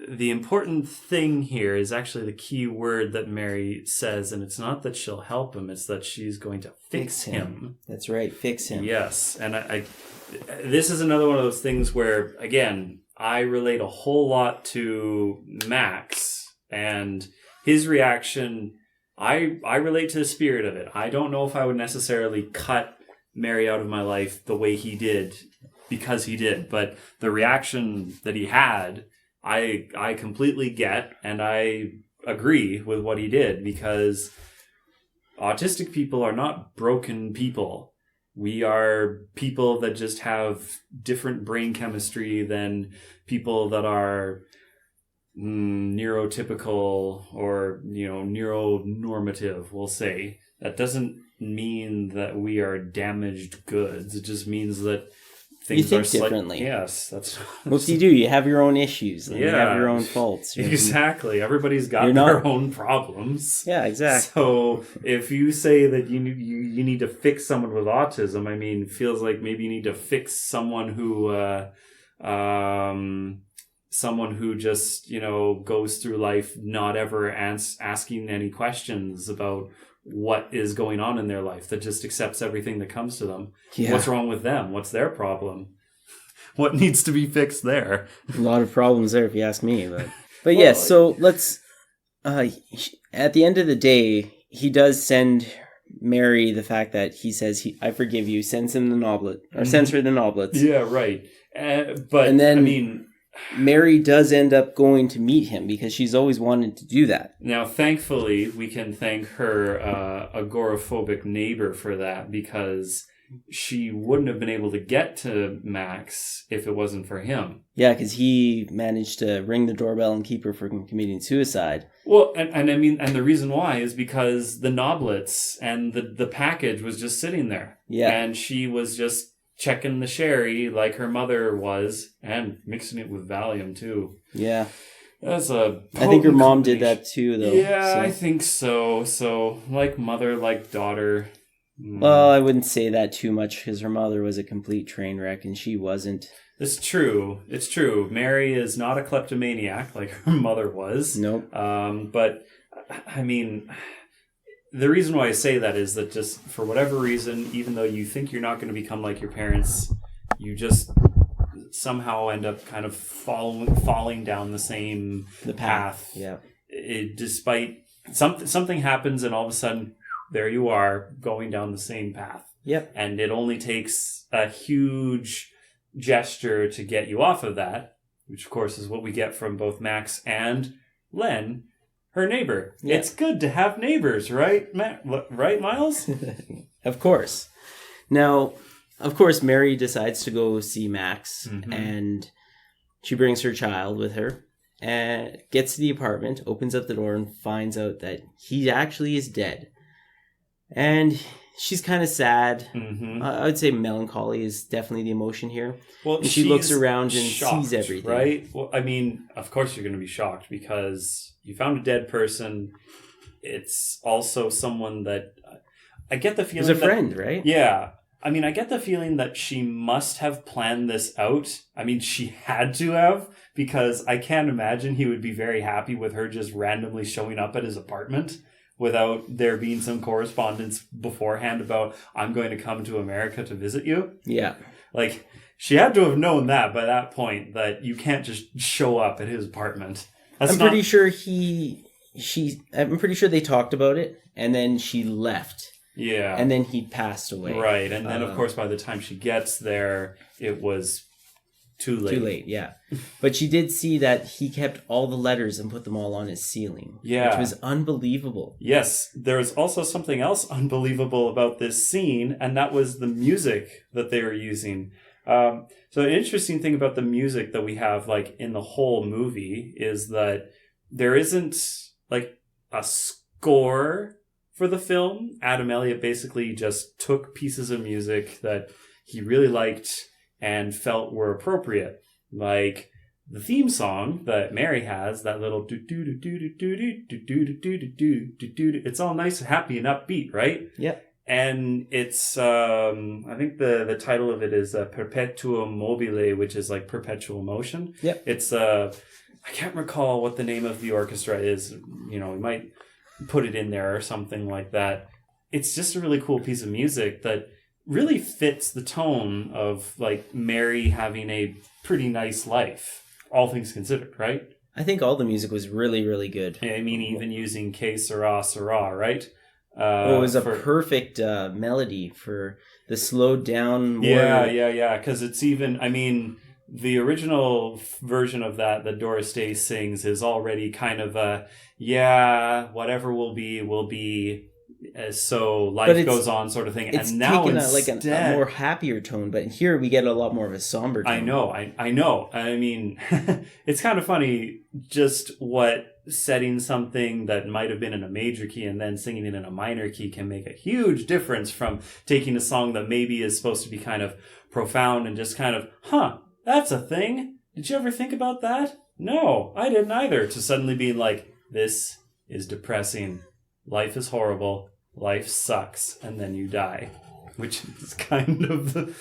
The important thing here is actually the key word that Mary says, and it's not that she'll help him, it's that she's going to fix him. That's right, fix him. Yes, and I this is another one of those things where, again, I relate a whole lot to Max, and his reaction, I relate to the spirit of it. I don't know if I would necessarily cut Mary out of my life the way he did, because he did, but the reaction that he had, I completely get, and I agree with what he did, because autistic people are not broken people. We are people that just have different brain chemistry than people that are neurotypical or, you know, neuronormative, we'll say. That doesn't mean that we are damaged goods. It just means that things you think differently. Yes, that's What do? You have your own issues. And You have your own faults. Exactly. Everybody's got their own problems. Yeah, exactly. So if you say that you need to fix someone with autism, I mean, it feels like maybe you need to fix someone who just, you know, goes through life not ever asking any questions about what is going on in their life, that just accepts everything that comes to them. Yeah. What's wrong with them? What's their problem? What needs to be fixed there? A lot of problems there, if you ask me. But yes, so let's... at the end of the day, he does send Mary the fact that he says, I forgive you, sends him the noblet, or sends her the noblets. Yeah, right. But, and then, I mean... Mary does end up going to meet him because she's always wanted to do that. Now, thankfully, we can thank her agoraphobic neighbor for that, because she wouldn't have been able to get to Max if it wasn't for him. Yeah, because he managed to ring the doorbell and keep her from committing suicide. Well, and I mean, and the reason why is because the noblets and the package was just sitting there. Yeah. And she was just checking the sherry like her mother was, and mixing it with Valium too. Yeah. That's a I think her mom did that too, though. Yeah, so. I think so. So, like mother, like daughter. Well, I wouldn't say that too much, because her mother was a complete train wreck and she wasn't. It's true. It's true. Mary is not a kleptomaniac like her mother was. Nope. But, I mean... The reason why I say that is that just for whatever reason, even though you think you're not going to become like your parents, you just somehow end up kind of falling down the same path. Yeah. Despite something happens, and all of a sudden, there you are going down the same path. Yep. And it only takes a huge gesture to get you off of that, which of course is what we get from both Max and Len. Her neighbor. Yeah. It's good to have neighbors, right, right, Myles? Of course. Now, of course, Mary decides to go see Max, and she brings her child with her, and gets to the apartment, opens up the door, and finds out that he actually is dead. And she's kind of sad. I would say melancholy is definitely the emotion here. Well, and she looks around and shocked, sees everything. Right? Well, I mean, of course you're going to be shocked, because you found a dead person. It's also someone that I get the feeling. It was a friend, right? Yeah. I mean, I get the feeling that she must have planned this out. I mean, she had to have, because I can't imagine he would be very happy with her just randomly showing up at his apartment without there being some correspondence beforehand about, I'm going to come to America to visit you. Yeah. Like, she had to have known that by that point, that you can't just show up at his apartment. I'm pretty sure I'm pretty sure they talked about it, and then she left. Yeah. And then he passed away. Right. And then, of course, by the time she gets there, it was Too late. Too late, yeah. But she did see that he kept all the letters and put them all on his ceiling. Yeah. Which was unbelievable. Yes, there's also something else unbelievable about this scene, and that was the music that they were using. So an interesting thing about the music that we have, like, in the whole movie is that there isn't, like, a score for the film. Adam Elliott basically just took pieces of music that he really liked and felt were appropriate. Like the theme song that Mary has, that little do do do do do do do do do do do do. It's all nice and happy and upbeat, right? Yeah. And it's I think the title of it is Perpetuum Mobile, which is like perpetual motion. Yep. It's I can't recall what the name of the orchestra is. You know, we might put it in there or something like that. It's just a really cool piece of music that really fits the tone of like Mary having a pretty nice life, all things considered, right? I think all the music was really, really good. I mean, even using Que Sera Sera, right? It was a perfect melody for the slowed down. More... Yeah. Because it's even, I mean, the original version of that Doris Day sings is already kind of a, whatever will be. So life goes on sort of thing. It's and now taken instead, a more happier tone, but here we get a lot more of a somber tone. I know. I mean, it's kind of funny just what setting something that might have been in a major key and then singing it in a minor key can make a huge difference from taking a song that maybe is supposed to be kind of profound and just kind of, that's a thing? Did you ever think about that? No, I didn't either. To suddenly being like, this is depressing. Life is horrible. Life sucks, and then you die, which is kind of the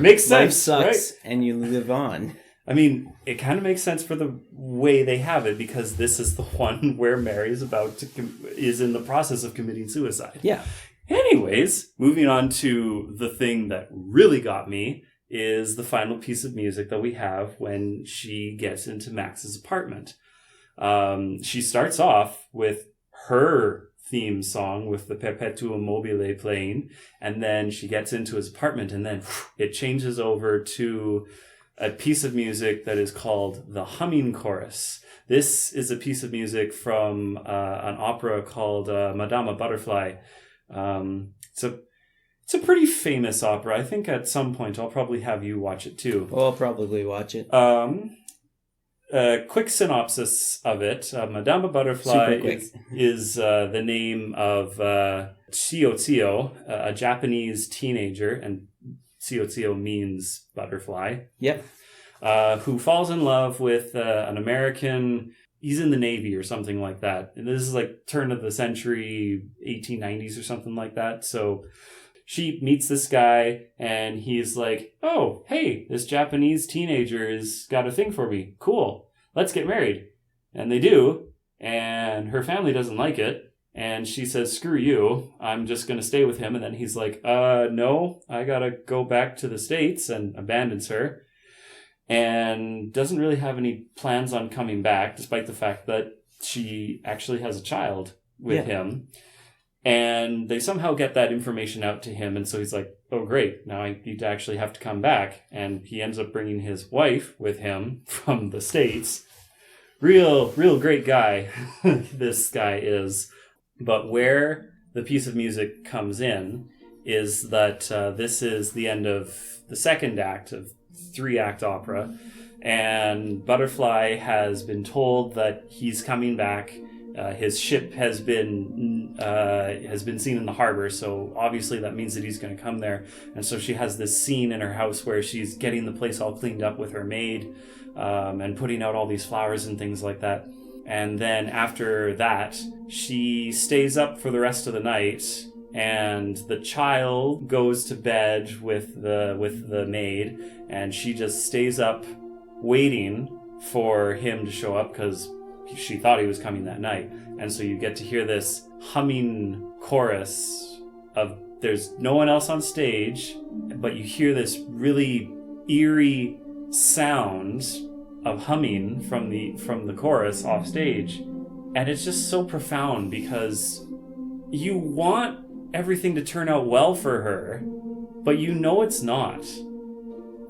makes sense. Life sucks, right? And you live on. I mean, it kind of makes sense for the way they have it because this is the one where Mary is is in the process of committing suicide. Yeah. Anyways, moving on to the thing that really got me is the final piece of music that we have when she gets into Max's apartment. She starts off with her theme song with the Perpetuum Mobile playing, and then she gets into his apartment, and then it changes over to a piece of music that is called the Humming Chorus. This is a piece of music from an opera called Madama Butterfly. It's a pretty famous opera. I think at some point I'll probably have you watch it too. Well, I'll probably watch it. Quick synopsis of it. Madama Butterfly is the name of Tsiyo Tsiyo, a Japanese teenager, and Tsiyo Tsiyo means butterfly. Yep. Who falls in love with an American. He's in the Navy or something like that. And this is like turn of the century, 1890s or something like that. So she meets this guy and he's like, oh, hey, this Japanese teenager has got a thing for me. Cool. Let's get married. And they do. And her family doesn't like it. And she says, screw you. I'm just going to stay with him. And then he's like, no, I got to go back to the States, and abandons her. And doesn't really have any plans on coming back, despite the fact that she actually has a child with him. And they somehow get that information out to him. And so he's like, oh, great. Now I need to actually have to come back. And he ends up bringing his wife with him from the States. Real great guy, this guy is. But where the piece of music comes in is that this is the end of the second act of 3-act opera. And Butterfly has been told that he's coming back. His ship has been seen in the harbor, so obviously that means that he's going to come there. And so she has this scene in her house where she's getting the place all cleaned up with her maid, and putting out all these flowers and things like that. And then after that, she stays up for the rest of the night, and the child goes to bed with the maid, and she just stays up waiting for him to show up because she thought he was coming that night. And so you get to hear this humming chorus of, there's no one else on stage, but you hear this really eerie sound of humming from the chorus off stage. And it's just so profound because you want everything to turn out well for her, but you know it's not.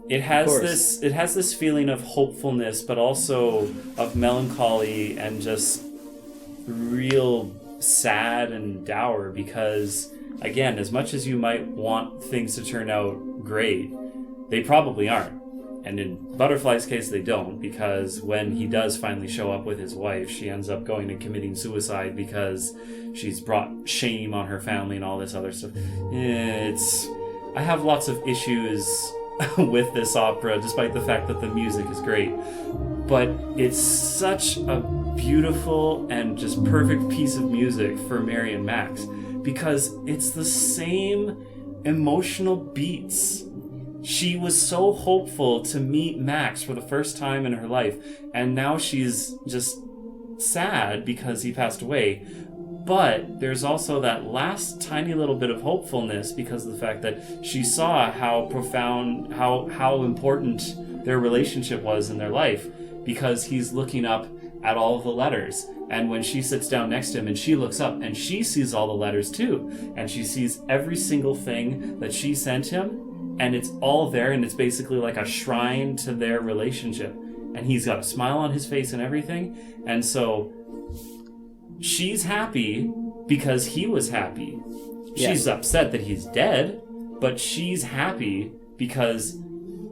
it has this feeling of hopefulness, but also of melancholy and just real sad and dour, because again, as much as you might want things to turn out great, they probably aren't. And in Butterfly's case, they don't, because when he does finally show up with his wife, she ends up going and committing suicide because she's brought shame on her family and all this other stuff. I have lots of issues with this opera, despite the fact that the music is great. But it's such a beautiful and just perfect piece of music for Mary and Max, because it's the same emotional beats. She was so hopeful to meet Max for the first time in her life, and now she's just sad because he passed away. But there's also that last tiny little bit of hopefulness because of the fact that she saw how profound, how important their relationship was in their life, because he's looking up at all of the letters. And when she sits down next to him and she looks up and she sees all the letters too, and she sees every single thing that she sent him, and it's all there, and it's basically like a shrine to their relationship. And he's got a smile on his face and everything. And so she's happy because he was happy. Yeah. She's upset that he's dead, but she's happy because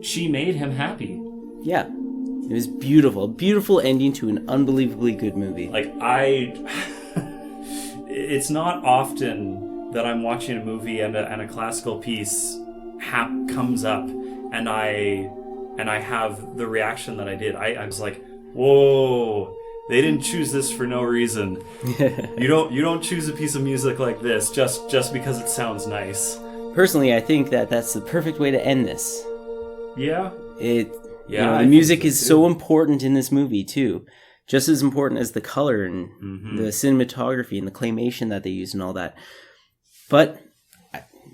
she made him happy. Yeah. It was beautiful. Beautiful ending to an unbelievably good movie. It's not often that I'm watching a movie and a classical piece comes up and I have the reaction that I did. I was like, whoa, they didn't choose this for no reason. You don't choose a piece of music like this just because it sounds nice. Personally, I think that's the perfect way to end this. Yeah. The music is so important in this movie too. Just as important as the color and the cinematography and the claymation that they use and all that. But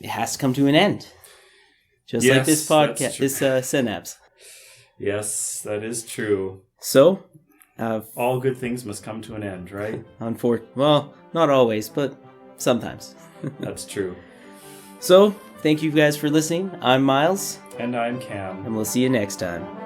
it has to come to an end. Just like this podcast, this Synapse. Yes, that is true. So, all good things must come to an end, right? Well, not always, but sometimes. That's true. So, thank you guys for listening. I'm Myles. And I'm Cam. And we'll see you next time.